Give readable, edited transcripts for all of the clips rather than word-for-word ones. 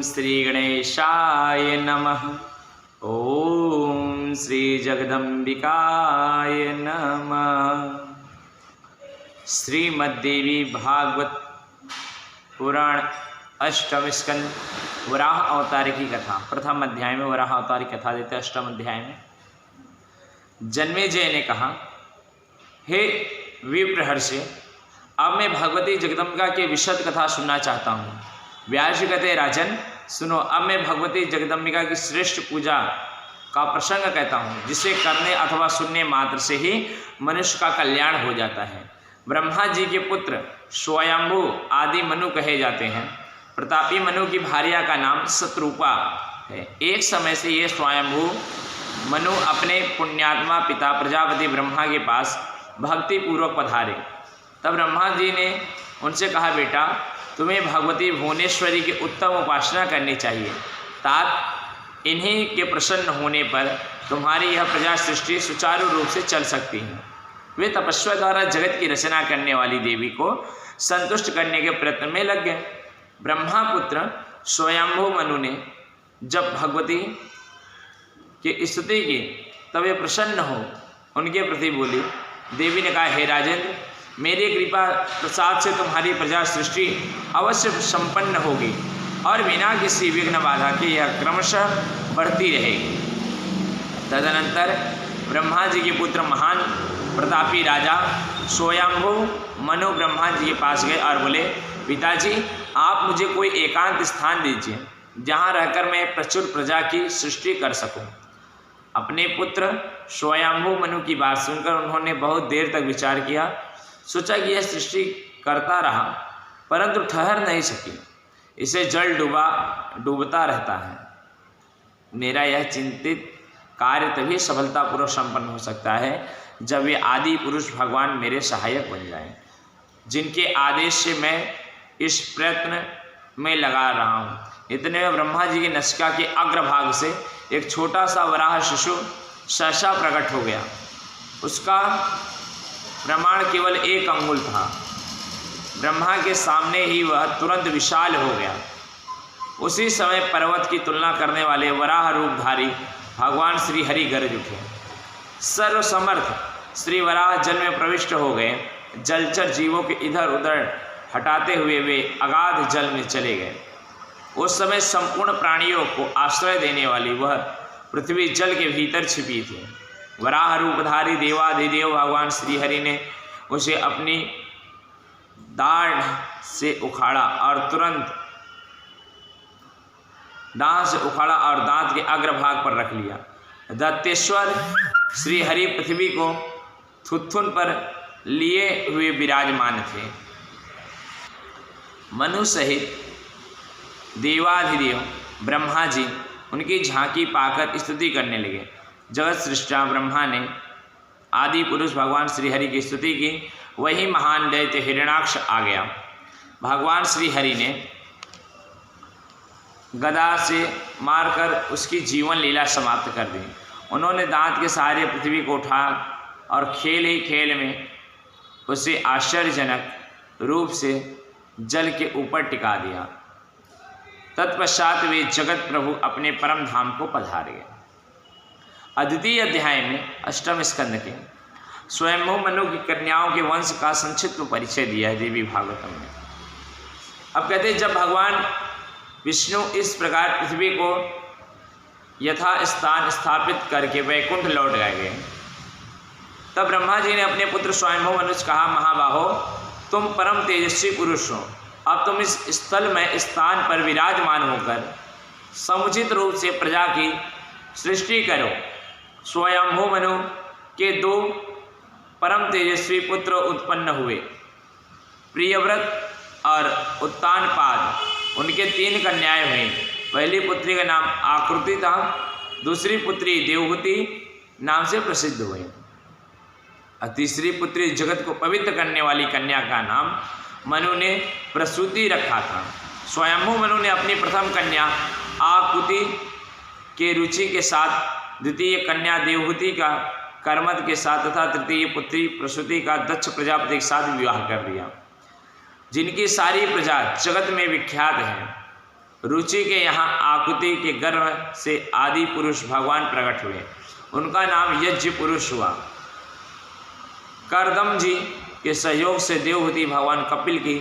श्री गणेशाय नमः। ओम श्री जगदम्बिकाय नमः। श्रीमद्देवी भागवत पुराण अष्टम स्कंद वराह अवतार की कथा। प्रथम अध्याय में वराह अवतार की कथा देते। अष्टम अध्याय में जन्मेजय ने कहा, हे विप्रहर्षि, अब मैं भगवती जगदम्बिका के विशद कथा सुनना चाहता हूँ। व्यास जी कहते, राजन सुनो, अब मैं भगवती जगदम्बिका की श्रेष्ठ पूजा का प्रसंग कहता हूँ, जिसे करने अथवा सुनने मात्र से ही मनुष्य का कल्याण हो जाता है। ब्रह्मा जी के पुत्र स्वयंभू आदि मनु कहे जाते हैं। प्रतापी मनु की भार्या का नाम शत्रुपा है। एक समय से ये स्वयंभू मनु अपने पुण्यात्मा पिता प्रजापति ब्रह्मा के पास भक्ति पूर्वक पधारे। तब ब्रह्मा जी ने उनसे कहा, बेटा तुम्हें भगवती भुवनेश्वरी की उत्तम उपासना करनी चाहिए, तात इन्हीं के प्रसन्न होने पर तुम्हारी यह प्रजा सृष्टि सुचारू रूप से चल सकती है। वे तपस्या द्वारा जगत की रचना करने वाली देवी को संतुष्ट करने के प्रयत्न में लग गए। ब्रह्मापुत्र स्वयंभू मनु ने जब भगवती की स्तुति की तब वे प्रसन्न हो उनके प्रति बोली। देवी ने कहा, हे राजेंद्र, मेरी कृपा प्रसाद से तुम्हारी प्रजा सृष्टि अवश्य संपन्न होगी और बिना किसी विघ्न बाधा के यह क्रमशः बढ़ती रहेगी। तदनंतर ब्रह्मा जी के पुत्र महान प्रतापी राजा स्वयंभू मनु ब्रह्मा जी के पास गए और बोले, पिताजी आप मुझे कोई एकांत स्थान दीजिए जहाँ रहकर मैं प्रचुर प्रजा की सृष्टि कर सकूं। अपने पुत्र स्वयंभू मनु की बात सुनकर उन्होंने बहुत देर तक विचार किया। सोचा कि यह सृष्टि करता रहा परंतु ठहर नहीं सकी, इसे जल डूबता रहता है। मेरा यह चिंतित कार्य तभी सफलतापूर्वक संपन्न हो सकता है जब वे आदि पुरुष भगवान मेरे सहायक बन जाएं, जिनके आदेश से मैं इस प्रयत्न में लगा रहा हूँ। इतने में ब्रह्मा जी की नसिका के अग्रभाग से एक छोटा सा वराह शिशु सहसा प्रकट हो गया। उसका प्रमाण केवल 1 अंगुल था। ब्रह्मा के सामने ही वह तुरंत विशाल हो गया। उसी समय पर्वत की तुलना करने वाले वराह रूपधारी भगवान श्री हरि गरज उठे। सर्वसमर्थ श्री वराह जल में प्रविष्ट हो गए। जलचर जीवों के इधर उधर हटाते हुए वे अगाध जल में चले गए। उस समय संपूर्ण प्राणियों को आश्रय देने वाली वह पृथ्वी जल के भीतर छिपी थी। वराह रूपधारी देवाधिदेव भगवान श्रीहरि ने उसे अपनी दाढ़ से उखाड़ा और दांत के अग्रभाग पर रख लिया। दत्तेश्वर श्रीहरि पृथ्वी को थुथुन पर लिए हुए विराजमान थे। मनु सहित देवाधिदेव ब्रह्मा जी उनकी झांकी पाकर स्तुति करने लगे। जगत सृष्टा ब्रह्मा ने आदि पुरुष भगवान श्रीहरि की स्तुति की। वही महान दैत्य हिरण्याक्ष आ गया। भगवान श्रीहरि ने गदा से मारकर उसकी जीवन लीला समाप्त कर दी। उन्होंने दांत के सहारे पृथ्वी को उठा और खेल ही खेल में उसे आश्चर्यजनक रूप से जल के ऊपर टिका दिया। तत्पश्चात वे जगत प्रभु अपने परम धाम को पधार गए। अद्वितीय अध्याय में अष्टम स्कंद के स्वयंभू मनु की कन्याओं के वंश का संक्षिप्त परिचय दिया है देवी भागवतम में। अब कहते हैं, जब भगवान विष्णु इस प्रकार पृथ्वी को यथा स्थान स्थापित करके वैकुंठ लौट गए, तब ब्रह्मा जी ने अपने पुत्र स्वयंभू मनु से कहा, महाबाहो तुम परम तेजस्वी पुरुष हो। अब तुम इस स्थल में स्थान पर विराजमान होकर समुचित रूप से प्रजा की सृष्टि करो। स्वयंभू मनु के 2 परम तेजस्वी पुत्र उत्पन्न हुए, प्रियव्रत और उत्तानपाद। उनके 3 कन्याएं हुई। पहली पुत्री का नाम आकृति था, दूसरी पुत्री देवहूति नाम से प्रसिद्ध हुई और तीसरी पुत्री जगत को पवित्र करने वाली कन्या का नाम मनु ने प्रसूति रखा था। स्वयंभू मनु ने अपनी प्रथम कन्या आकृति के रुचि के साथ, द्वितीय कन्या देवहूति का कर्मद के साथ तथा तृतीय पुत्री प्रसूति का दक्ष प्रजापति के साथ विवाह कर दिया, जिनकी सारी प्रजा जगत में विख्यात है। रुचि के यहाँ आकुति के गर्भ से आदि पुरुष भगवान प्रकट हुए। उनका नाम यज्ञ पुरुष हुआ। करदम जी के सहयोग से देवहूति भगवान कपिल की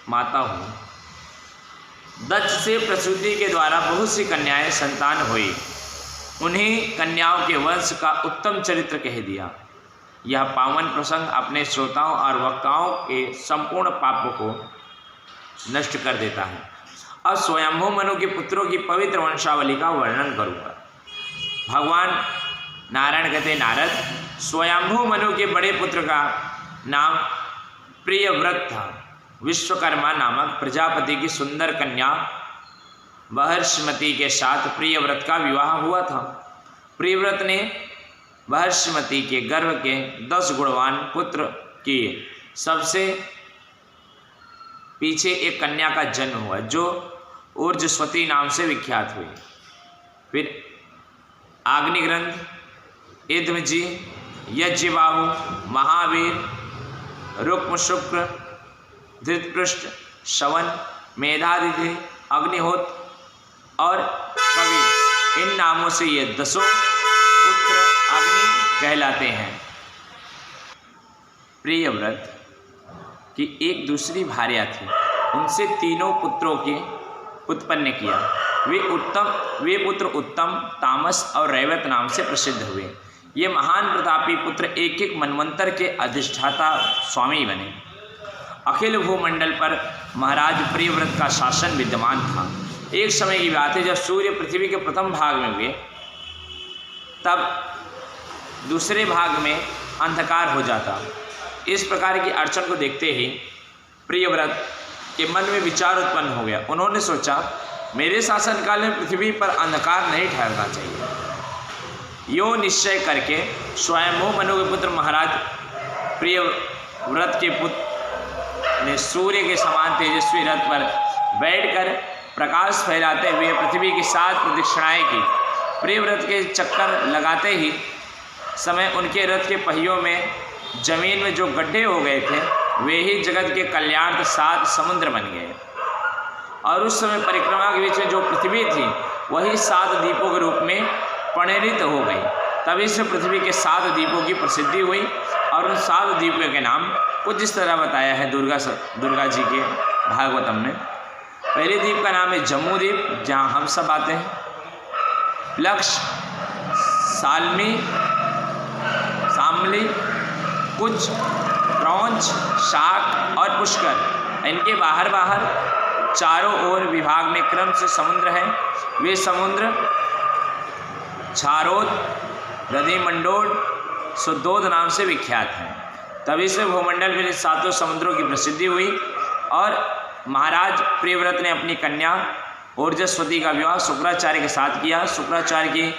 माता हुई। दक्ष से प्रसूति के द्वारा बहुत सी कन्याएं संतान हुई। उन्हीं कन्याओं के वंश का उत्तम चरित्र कह दिया। यह पावन प्रसंग अपने श्रोताओं और वक्ताओं के संपूर्ण पापों को नष्ट कर देता है। अब स्वयंभू मनु के पुत्रों की पवित्र वंशावली का वर्णन करूँगा। भगवान नारायण कहते नारद, स्वयंभू मनु के बड़े पुत्र का नाम प्रियव्रत था। विश्वकर्मा नामक प्रजापति की सुंदर कन्या महर्षिमती के साथ प्रियव्रत का विवाह हुआ था। प्रियव्रत ने महर्षिमती के गर्भ के 10 गुणवान पुत्र किए। सबसे पीछे एक कन्या का जन्म हुआ जो ऊर्जस्वती नाम से विख्यात हुई। फिर अग्निग्रंथ, इद्मजी, यज्ञबाहु, महावीर, रुक्म शुक्र, धृतपृष्ठ, शवन, मेधातिथि, अग्निहोत्र और कवि, इन नामों से ये 10 पुत्र अग्नि कहलाते हैं। प्रियव्रत की एक दूसरी भार्या थी। उनसे 3 पुत्रों के उत्पन्न किया। वे पुत्र उत्तम, तामस और रैवत नाम से प्रसिद्ध हुए। ये महान प्रतापी पुत्र एक एक मनवंतर के अधिष्ठाता स्वामी बने। अखिल भूमंडल पर महाराज प्रियव्रत का शासन विद्यमान था। एक समय की बात है जब सूर्य पृथ्वी के प्रथम भाग में हुए, तब दूसरे भाग में अंधकार हो जाता। इस प्रकार की अड़चन को देखते ही प्रियव्रत के मन में विचार उत्पन्न हो गया। उन्होंने सोचा, मेरे शासनकाल में पृथ्वी पर अंधकार नहीं ठहरना चाहिए। यो निश्चय करके स्वयंभू मनु के पुत्र महाराज प्रियव्रत के पुत्र ने सूर्य के समान तेजस्वी रथ पर बैठकर प्रकाश फैलाते हुए पृथ्वी की 7 प्रदक्षिणाएं की। प्रियव्रत के चक्कर लगाते ही समय उनके रथ के पहियों में जमीन में जो गड्ढे हो गए थे, वे ही जगत के कल्याण 7 समुद्र बन गए। और उस समय परिक्रमा के बीच में जो पृथ्वी थी, वही 7 द्वीपों के रूप में परिणित हो गई। तभी से पृथ्वी के 7 द्वीपों की प्रसिद्धि हुई। और उन 7 द्वीपों के नाम कुछ इस तरह बताया है दुर्गा जी के भागवतम में। पहले द्वीप का नाम है जम्मू द्वीप, जहाँ हम सब आते हैं। लक्ष, सालमी, सामली, कुछ, क्रौंच, शाक और पुष्कर, इनके बाहर चारों ओर विभाग में क्रम से समुद्र हैं। वे समुद्र छारोद, दधिमंडोल, सुद्धोध नाम से विख्यात हैं। तभी से भूमंडल में 7 समुद्रों की प्रसिद्धि हुई। और महाराज प्रियव्रत ने अपनी कन्या ऊर्जस्वती का विवाह शुक्राचार्य के साथ किया। शुक्राचार्य की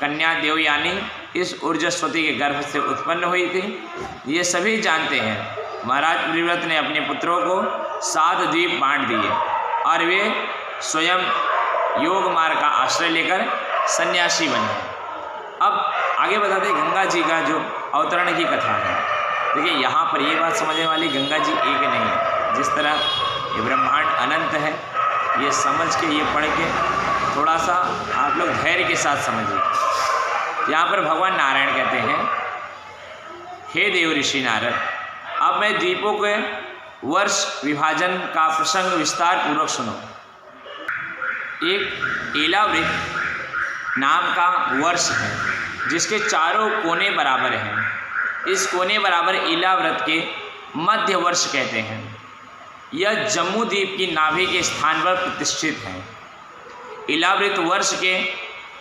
कन्या देवयानी इस ऊर्जस्वती के गर्भ से उत्पन्न हुई थी। ये सभी जानते हैं। महाराज प्रियव्रत ने अपने पुत्रों को 7 द्वीप बांट दिए और वे स्वयं योग मार्ग का आश्रय लेकर सन्यासी बने। अब आगे बताते गंगा जी का जो अवतरण की कथा है। देखिए, यहाँ पर ये बात समझने वाली, गंगा जी एक नहीं है। जिस तरह ये ब्रह्मांड अनंत है, ये समझ के, ये पढ़ के थोड़ा सा आप लोग धैर्य के साथ समझिए। यहाँ पर भगवान नारायण कहते हैं, हे देव ऋषि नारद, अब मैं द्वीपों के वर्ष विभाजन का प्रसंग विस्तार पूर्वक सुनो। एक एलावृत नाम का वर्ष है जिसके चारों कोने बराबर हैं। इस कोने बराबर एलावृत के मध्य वर्ष कहते हैं। यह जम्मू द्वीप की नाभि के स्थान पर प्रतिष्ठित है। एलावृत वर्ष के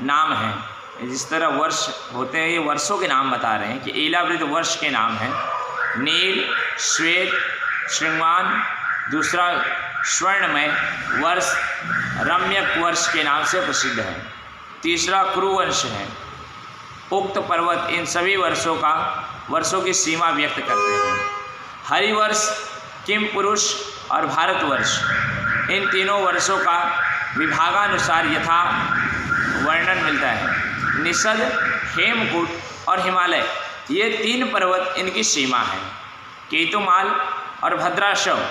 नाम हैं। जिस तरह वर्ष होते हैं, ये वर्षों के नाम बता रहे हैं कि एलावृत वर्ष के नाम हैं नील, श्वेत, श्रृंगान, दूसरा स्वर्णमय वर्ष रम्यक वर्ष के नाम से प्रसिद्ध है। तीसरा कुरुवंश है। उक्त पर्वत इन सभी वर्षों की सीमा व्यक्त करते हैं। हरिवर्ष, किम पुरुष और भारतवर्ष, इन तीनों वर्षों का विभागानुसार यथा वर्णन मिलता है। निषद, हेमकूट और हिमालय, ये 3 पर्वत इनकी सीमा है। केतुमाल और भद्राशव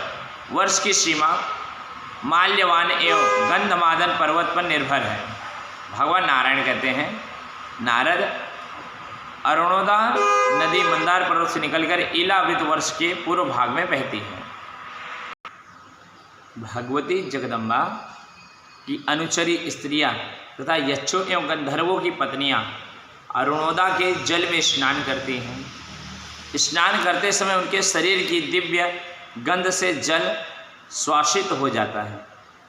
वर्ष की सीमा माल्यवान एवं गंधमादन पर्वत पर निर्भर है। भगवान नारायण कहते हैं, नारद, अरुणोदा नदी मंदार पर्वत से निकलकर ईलावृत वर्ष के पूर्व भाग में बहती है। भगवती जगदम्बा की अनुचरी स्त्रियां तथा यक्षों एवं गंधर्वों की पत्नियां अरुणोदा के जल में स्नान करती हैं। स्नान करते समय उनके शरीर की दिव्य गंध से जल श्वासित हो जाता है।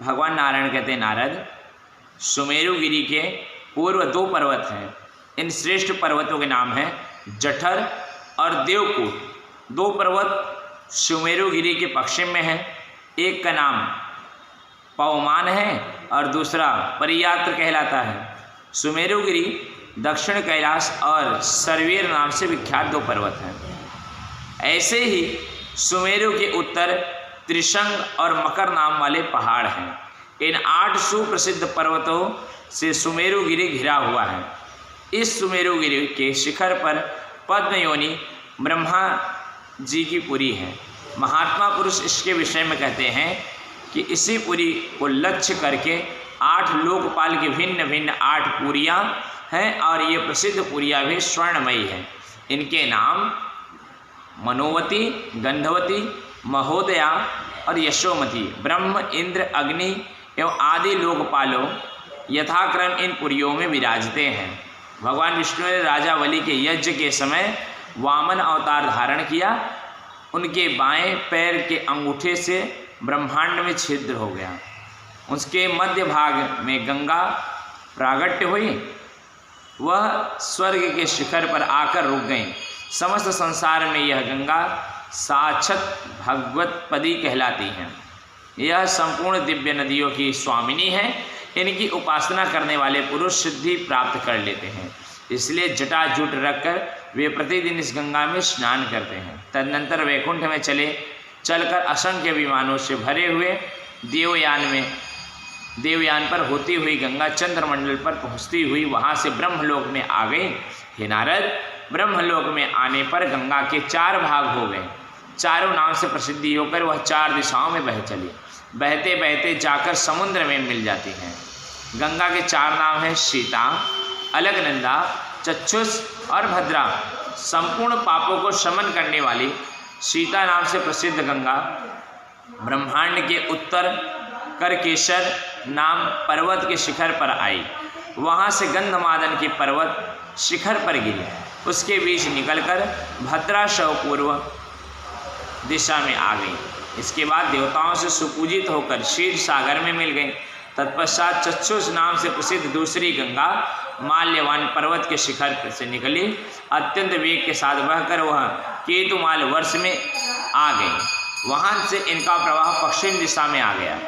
भगवान नारायण कहते हैं, नारद, सुमेरुगिरी के पूर्व 2 पर्वत हैं। इन श्रेष्ठ पर्वतों के नाम हैं जठर और देवकूट। 2 पर्वत सुमेरुगिरी के पश्चिम में है। एक का नाम पवमान है और दूसरा परियात्र कहलाता है। सुमेरुगिरी दक्षिण कैलाश और सरवीर नाम से विख्यात 2 पर्वत हैं। ऐसे ही सुमेरु के उत्तर त्रिशंग और मकर नाम वाले पहाड़ हैं। इन 8 सुप्रसिद्ध पर्वतों से सुमेरुगिरी घिरा हुआ है। इस सुमेरुगिरी के शिखर पर पद्मयोनि ब्रह्मा जी की पुरी है। महात्मा पुरुष इसके विषय में कहते हैं कि इसी पुरी को लक्ष्य करके 8 लोकपाल की भिन्न भिन्न 8 पुरियाँ हैं और ये प्रसिद्ध पुरियाँ भी स्वर्णमयी हैं। इनके नाम मनोवती, गंधवती, महोदया और यशोमती। ब्रह्म, इंद्र, अग्नि एवं आदि लोकपालों यथाक्रम इन पुरियों में विराजते हैं। भगवान विष्णु ने राजा बलि के यज्ञ के समय वामन अवतार धारण किया। उनके बाएं पैर के अंगूठे से ब्रह्मांड में छिद्र हो गया। उसके मध्य भाग में गंगा प्रागट्य हुई। वह स्वर्ग के शिखर पर आकर रुक गई। समस्त संसार में यह गंगा साक्षात भगवत पदी कहलाती हैं। यह संपूर्ण दिव्य नदियों की स्वामिनी है। इनकी उपासना करने वाले पुरुष सिद्धि प्राप्त कर लेते हैं। इसलिए जटाजूट रखकर वे प्रतिदिन इस गंगा में स्नान करते हैं। तदनंतर वैकुंठ में चलकर असंख्य विमानों से भरे हुए देवयान पर होती हुई गंगा चंद्रमंडल पर पहुँचती हुई वहाँ से ब्रह्मलोक में आ गई। हे नारद, ब्रह्मलोक में आने पर गंगा के 4 भाग हो गए। चारों नाम से प्रसिद्धि होकर वह 4 दिशाओं में बह चली। बहते बहते जाकर समुद्र में मिल जाती हैं। गंगा के 4 नाम हैं सीता, अलकनंदा, चक्षुष और भद्रा। संपूर्ण पापों को शमन करने वाली सीता नाम से प्रसिद्ध गंगा ब्रह्मांड के उत्तर करकेशर नाम पर्वत के शिखर पर आई। वहाँ से गंधमादन की पर्वत शिखर पर गिरी। उसके बीच निकलकर भद्राशव पूर्व दिशा में आ गई। इसके बाद देवताओं से सुपूजित होकर क्षीर सागर में मिल गई। तत्पश्चात चक्षुष नाम से प्रसिद्ध दूसरी गंगा माल्यवान पर्वत के शिखर से निकली। अत्यंत वेग के साथ बहकर वह केतुमाल वर्ष में आ गई। वहाँ से इनका प्रवाह पश्चिम दिशा में आ गया।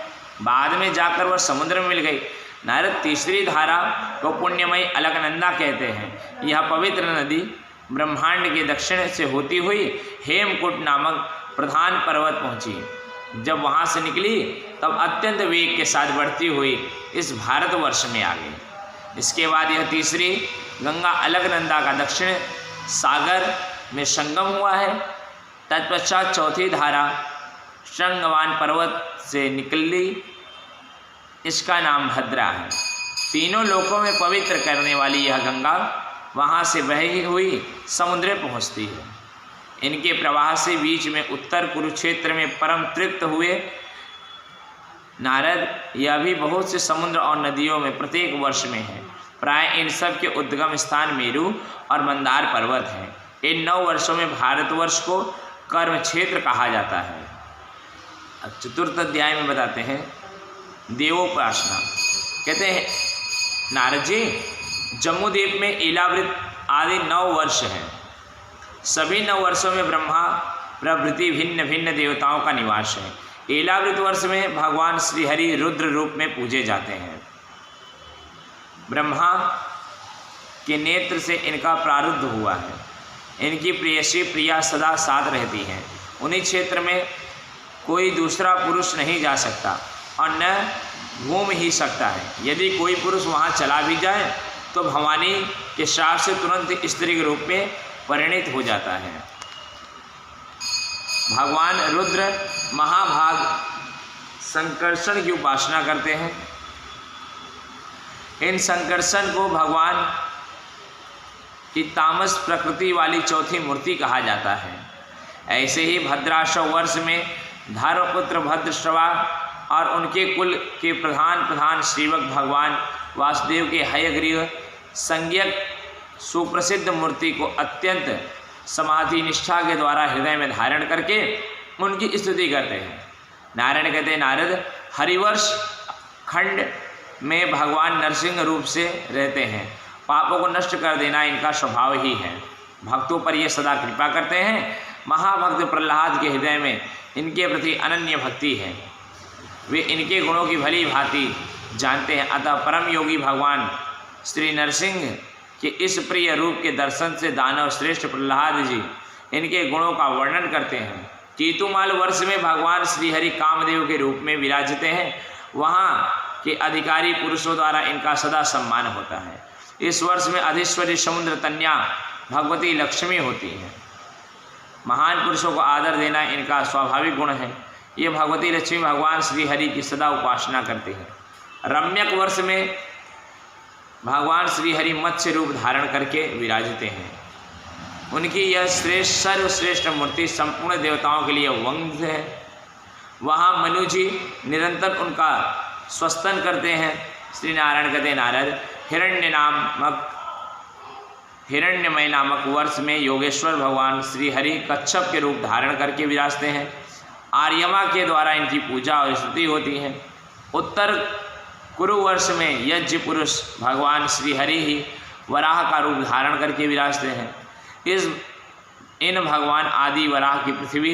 बाद में जाकर वह समुद्र में मिल गई। नारद, तीसरी धारा को पुण्यमयी अलकनंदा कहते हैं। यह पवित्र नदी ब्रह्मांड के दक्षिण से होती हुई हेमकूट नामक प्रधान पर्वत पहुंची। जब वहां से निकली तब अत्यंत वेग के साथ बढ़ती हुई इस भारतवर्ष में आ गई। इसके बाद यह तीसरी गंगा अलकनंदा का दक्षिण सागर में संगम हुआ है। तत्पश्चात चौथी धारा श्रृंगवान पर्वत से निकली। इसका नाम भद्रा है। तीनों लोकों में पवित्र करने वाली यह गंगा वहाँ से बही हुई समुद्र में पहुँचती है। इनके प्रवाह से बीच में उत्तर कुरुक्षेत्र में परम तृप्त हुए नारद, यह भी बहुत से समुद्र और नदियों में प्रत्येक वर्ष में है। प्राय इन सब के उद्गम स्थान मेरु और मंदार पर्वत हैं। इन 9 वर्षों में भारतवर्ष को कर्म क्षेत्र कहा जाता है। अब चतुर्थ अध्याय में बताते हैं देवोपासना। कहते हैं, नारद जी, जम्बूद्वीप में ईलावृत आदि 9 वर्ष हैं। सभी 9 वर्षों में ब्रह्मा प्रभृति भिन्न भिन्न देवताओं का निवास है। ईलावृत वर्ष में भगवान श्रीहरि रुद्र रूप में पूजे जाते हैं। ब्रह्मा के नेत्र से इनका प्रारुद्ध हुआ है। इनकी प्रेयसी प्रिया सदा साथ रहती हैं। उन्हीं क्षेत्र में कोई दूसरा पुरुष नहीं जा सकता और न घूम ही सकता है। यदि कोई पुरुष वहाँ चला भी जाए तो भवानी के श्राप से तुरंत स्त्री के रूप में परिणित हो जाता है। भगवान रुद्र महाभाग संकर्षण की उपासना करते हैं। इन संकर्षण को भगवान की तामस प्रकृति वाली चौथी मूर्ति कहा जाता है। ऐसे ही भद्राश्व वर्ष में धर्मपुत्र भद्रश्रवा और उनके कुल के प्रधान श्रीवक भगवान वासुदेव के हयग्रीव संज्ञक सुप्रसिद्ध मूर्ति को अत्यंत समाधि निष्ठा के द्वारा हृदय में धारण करके उनकी स्तुति करते हैं। नारायण कहते हैं, नारद हरिवर्ष खंड में भगवान नरसिंह रूप से रहते हैं। पापों को नष्ट कर देना इनका स्वभाव ही है। भक्तों पर ये सदा कृपा करते हैं। महाभक्त प्रहलाद के हृदय में इनके प्रति अनन्य भक्ति है। वे इनके गुणों की भली भांति जानते हैं। अतः परम योगी भगवान श्री नरसिंह के इस प्रिय रूप के दर्शन से दानव श्रेष्ठ प्रहलाद जी इनके गुणों का वर्णन करते हैं। केतुमाल वर्ष में भगवान श्रीहरि कामदेव के रूप में विराजते हैं। वहाँ के अधिकारी पुरुषों द्वारा इनका सदा सम्मान होता है। इस वर्ष में अधीश्वरी समुद्र तन्या भगवती लक्ष्मी होती है। महान पुरुषों को आदर देना इनका स्वाभाविक गुण है। ये भगवती लक्ष्मी भगवान श्री हरि की सदा उपासना करते हैं। रम्यक वर्ष में भगवान श्री हरि मत्स्य रूप धारण करके विराजते हैं। उनकी यह सर्वश्रेष्ठ मूर्ति संपूर्ण देवताओं के लिए वंद्य है। वहाँ मनु जी निरंतर उनका स्वस्तन करते हैं। श्री नारायण कहते हैं, नारद हिरण्यमय नामक वर्ष में योगेश्वर भगवान श्री हरि कच्छप के रूप धारण करके विराजते हैं। आर्यमा के द्वारा इनकी पूजा और स्तुति होती है। उत्तर कुरु वर्ष में यज्ञ पुरुष भगवान श्री हरि ही वराह का रूप धारण करके विराजते हैं। इन भगवान आदि वराह की पृथ्वी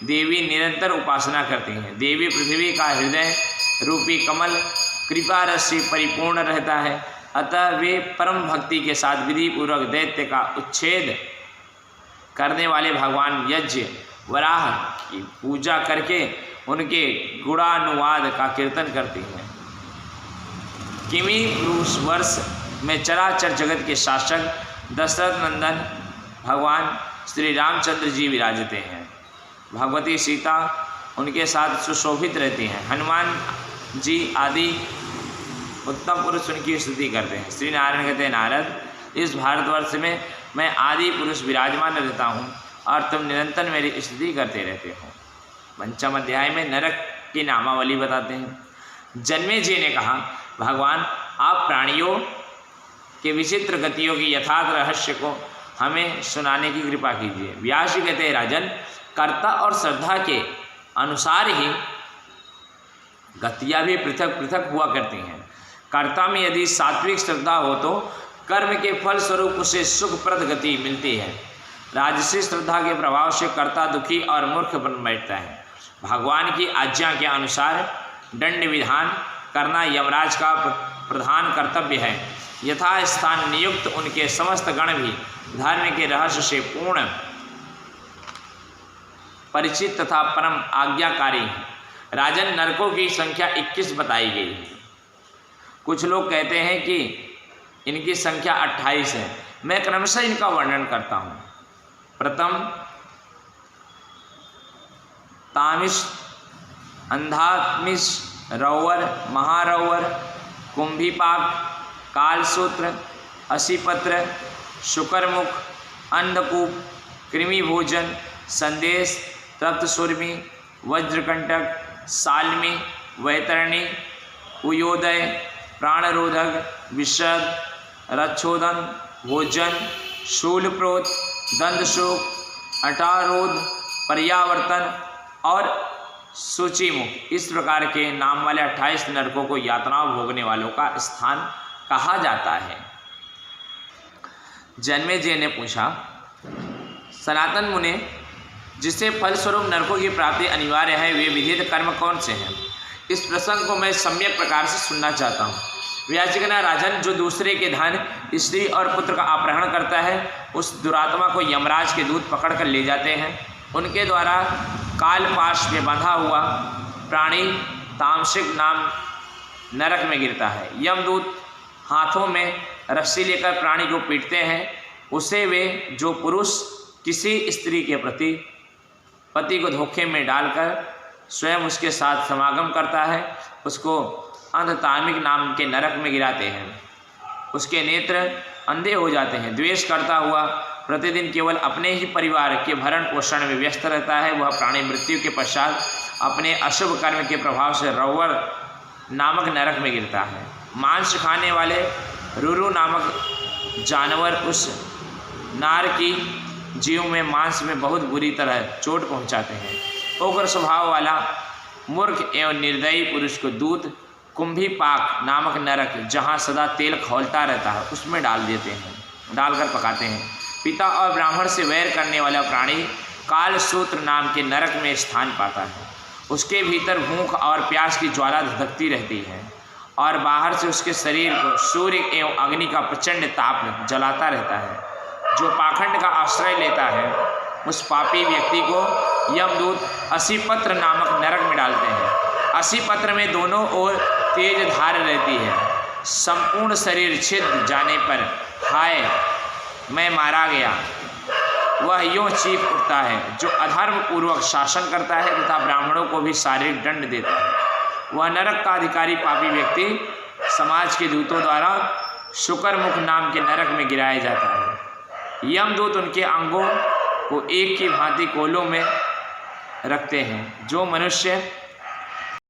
देवी निरंतर उपासना करती हैं। देवी पृथ्वी का हृदय रूपी कमल कृपा रस से परिपूर्ण रहता है। अतः वे परम भक्ति के साथ विधि पूर्वक दैत्य का उच्छेद करने वाले भगवान यज्ञ वराह की पूजा करके उनके गुणानुवाद का कीर्तन करती हैं। किमी पुरुष वर्ष में चराचर जगत के शासक दशरथ नंदन भगवान श्री रामचंद्र जी विराजते हैं। भगवती सीता उनके साथ सुशोभित रहती हैं। हनुमान जी आदि उत्तम पुरुष उनकी स्तुति करते हैं। श्री नारायण कहते हैं, नारद इस भारतवर्ष में मैं आदि पुरुष विराजमान रहता हूँ और तुम निरंतर मेरी स्तुति करते रहते हो। पंचम अध्याय में नरक की नामावली बताते हैं। जन्मे जी ने कहा, भगवान आप प्राणियों के विचित्र गतियों की यथार्थ रहस्य को हमें सुनाने की कृपा कीजिए। व्यास जी कहते हैं, राजन कर्ता और श्रद्धा के अनुसार ही गतियाँ भी पृथक पृथक हुआ करती हैं। कर्ता में यदि सात्विक श्रद्धा हो तो कर्म के फल स्वरूप उसे सुखप्रद गति मिलती है। राजसी श्रद्धा के प्रभाव से कर्ता दुखी और मूर्ख बन बैठता है। भगवान की आज्ञा के अनुसार दंड विधान करना यमराज का प्रधान कर्तव्य है। यथा स्थान नियुक्त उनके समस्त गण भी धर्म के रहस्य से पूर्ण परिचित तथा परम आज्ञाकारी हैं। राजन नरकों की संख्या 21 बताई गई है। कुछ लोग कहते हैं कि इनकी संख्या 28 है। मैं क्रमशः इनका वर्णन करता हूँ। प्रथम तामिश, अंधात्मिश, रौवर, महारौवर, कुंभीपाक, कालसूत्र, असीपत्र, शुकरमुख, अंधकूप, कृमिभोजन, संदेश, तप्तसुर्मी, वज्रकंटक, साल्मी, वैतरणी, उयोदय, प्राणरोधक, विषद, रक्षोदन, भोजन, शूलप्रोत, दंदशोक, अटारोध, पर्यावर्तन और सूचीमुख, इस प्रकार के नाम वाले 28 नरकों को यातनाओं भोगने वालों का स्थान कहा जाता है। जन्मेजय ने पूछा, सनातन मुने जिससे फलस्वरूप नरकों की प्राप्ति अनिवार्य है, वे विधित कर्म कौन से हैं? इस प्रसंग को मैं सम्यक प्रकार से सुनना चाहता हूँ। व्यास जी कहना, राजन जो दूसरे के धन, स्त्री और पुत्र का अपहरण करता है, उस दुरात्मा को यमराज के दूत पकड़ कर ले जाते हैं। उनके द्वारा कालपाश में बंधा हुआ प्राणी तामसिक नाम नरक में गिरता है। यमदूत हाथों में रस्सी लेकर प्राणी को पीटते हैं। उसे वे जो पुरुष किसी स्त्री के प्रति पति को धोखे में डालकर स्वयं उसके साथ समागम करता है, उसको अंधतामिक नाम के नरक में गिराते हैं। उसके नेत्र अंधे हो जाते हैं। द्वेष करता हुआ प्रतिदिन केवल अपने ही परिवार के भरण पोषण में व्यस्त रहता है। वह प्राणी मृत्यु के पश्चात अपने अशुभ कर्म के प्रभाव से रौवर नामक नरक में गिरता है। मांस खाने वाले रुरु नामक जानवर उस नार की जीव में मांस में बहुत बुरी तरह चोट पहुंचाते हैं। उग्र स्वभाव वाला मूर्ख एवं निर्दयी पुरुष को दूत कुंभी पाक नामक नरक, जहाँ सदा तेल खौलता रहता है, उसमें डालकर पकाते हैं। पिता और ब्राह्मण से वैर करने वाला प्राणी काल सूत्र नाम के नरक में स्थान पाता है। उसके भीतर भूख और प्यास की ज्वाला धधकती रहती है और बाहर से उसके शरीर को सूर्य एवं अग्नि का प्रचंड ताप जलाता रहता है। जो पाखंड का आश्रय लेता है उस पापी व्यक्ति को यमदूत असीपत्र नामक नरक में डालते हैं। असीपत्र में दोनों ओर तेज धार रहती है। संपूर्ण शरीर छिद जाने पर हाय मैं मारा गया, वह यूँ चीख उठता है। जो अधर्म पूर्वक शासन करता है तथा ब्राह्मणों को भी शारीरिक दंड देता है, वह नरक का अधिकारी पापी व्यक्ति समाज के दूतों द्वारा शुक्रमुख नाम के नरक में गिराया जाता है। यमदूत उनके अंगों को एक की भांति कोलों में रखते हैं। जो मनुष्य